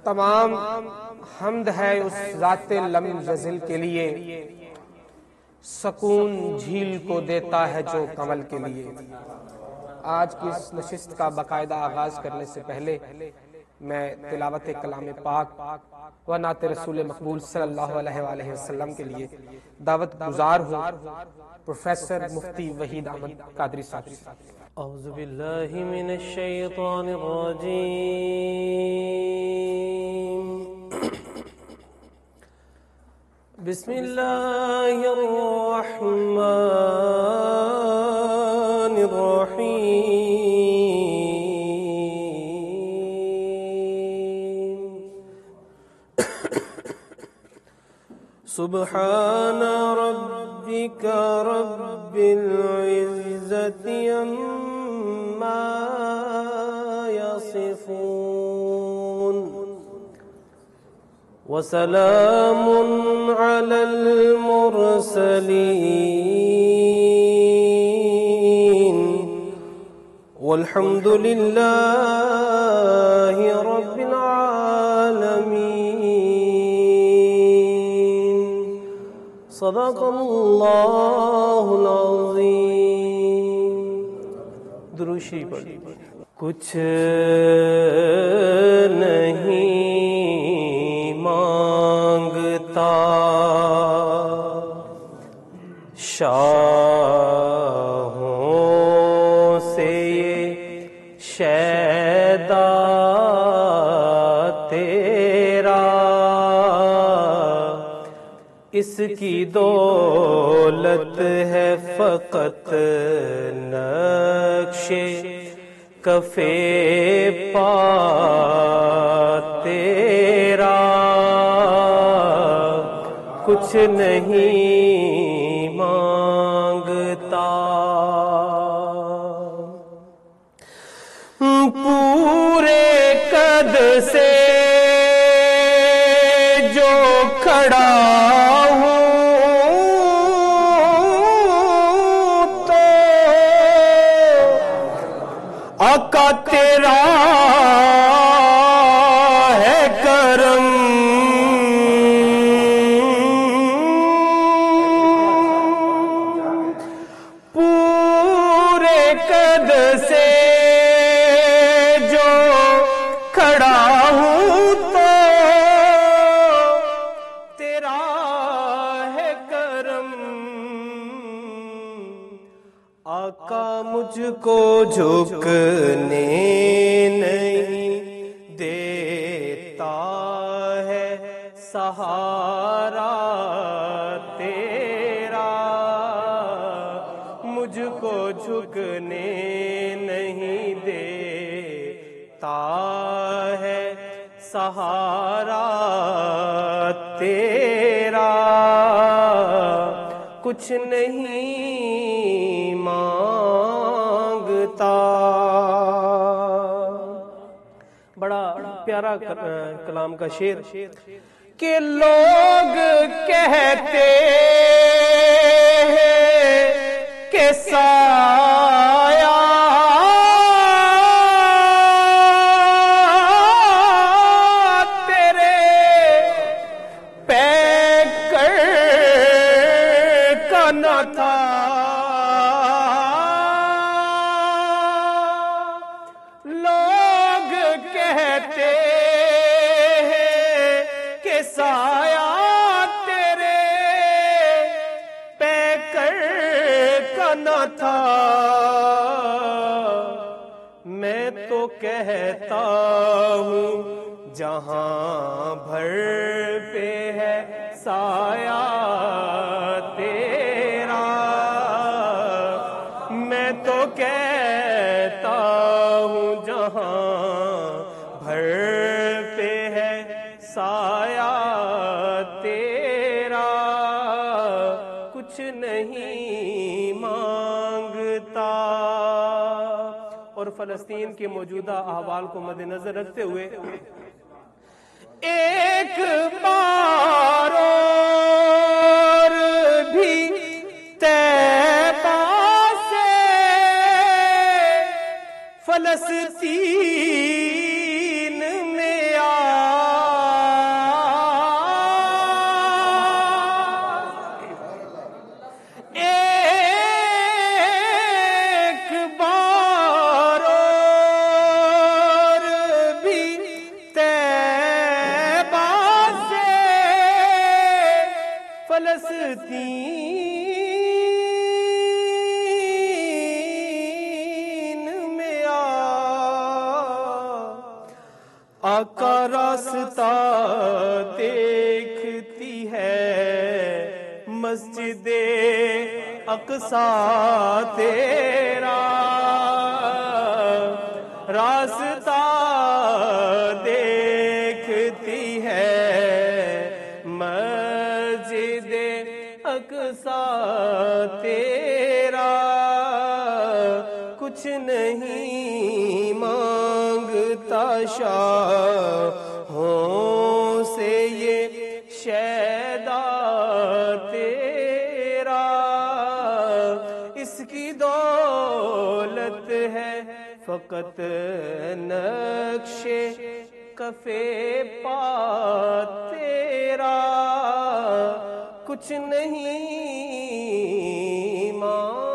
تمام حمد ہے اس ذات لم یزل کے لیے، سکون جھیل کو دیتا ہے جو کمل کے لیے۔ آج کی اس نشست کا باقاعدہ آغاز کرنے سے پہلے میں تلاوت کلام پاک و نعت رسول مقبول صلی اللہ علیہ وآلہ وسلم کے لیے دعوت گزار ہوں پروفیسر مفتی وحید احمد قادری صاحب سے۔ اعوذ باللہ من الشیطان الرجیم، بسم اللہ الرحمن الرحیم، سبحان ربک رب العزة عما يصفون، وسلام على المرسلين، والحمد لله رب العالمين، صدق اللہ العظیم۔ درود شریف پڑھیے۔ کچھ نہیں مانگتا شاہوں سے یہ شیدا تیرا، اس کی دولت ہے فقط نقش کفے پا تیرا، کچھ نہیں مانگتا، پورے قد سے جو کھڑا آقا تیرا ہے کرم، پورے قد سے جو کھڑا ہوں تو تیرا ہے کرم، آقا مجھ کو جھکنے نہیں دیتا ہے سہارا تیرا، مجھ کو جھکنے نہیں دیتا ہے سہارا تیرا، کچھ نہیں مانگتا۔ بڑا پیارا کلام کا شعر کہ لوگ کہتے ہیں کہ سایہ تیرے پیکر کا نہ تھا، لوگ کہتے ہیں کہ سایہ تیرے پیکر کا نہ تھا، میں تو کہتا ہوں جہاں بھر پہ ہے سایہ تیرا، میں تو کہتا ہوں جہاں بھر پہ ہے سایہ تیرا، کچھ نہیں مانگتا۔ اور فلسطین کے موجودہ احوال کو مد نظر رکھتے ہوئے ایک بار اور بھی طیبہ سے فلسطین میں آ کا راستہ دیکھتی ہے مسجد اقصیٰ تیرا، راستہ دیکھتی ہے مسجد اقصیٰ تیرا، کچھ نہیں مانگتا شاہوں سے یہ شیدا تیرا، اس کی دولت ہے فقط نقش کف پا تیرا، کچھ نہیں مانگتا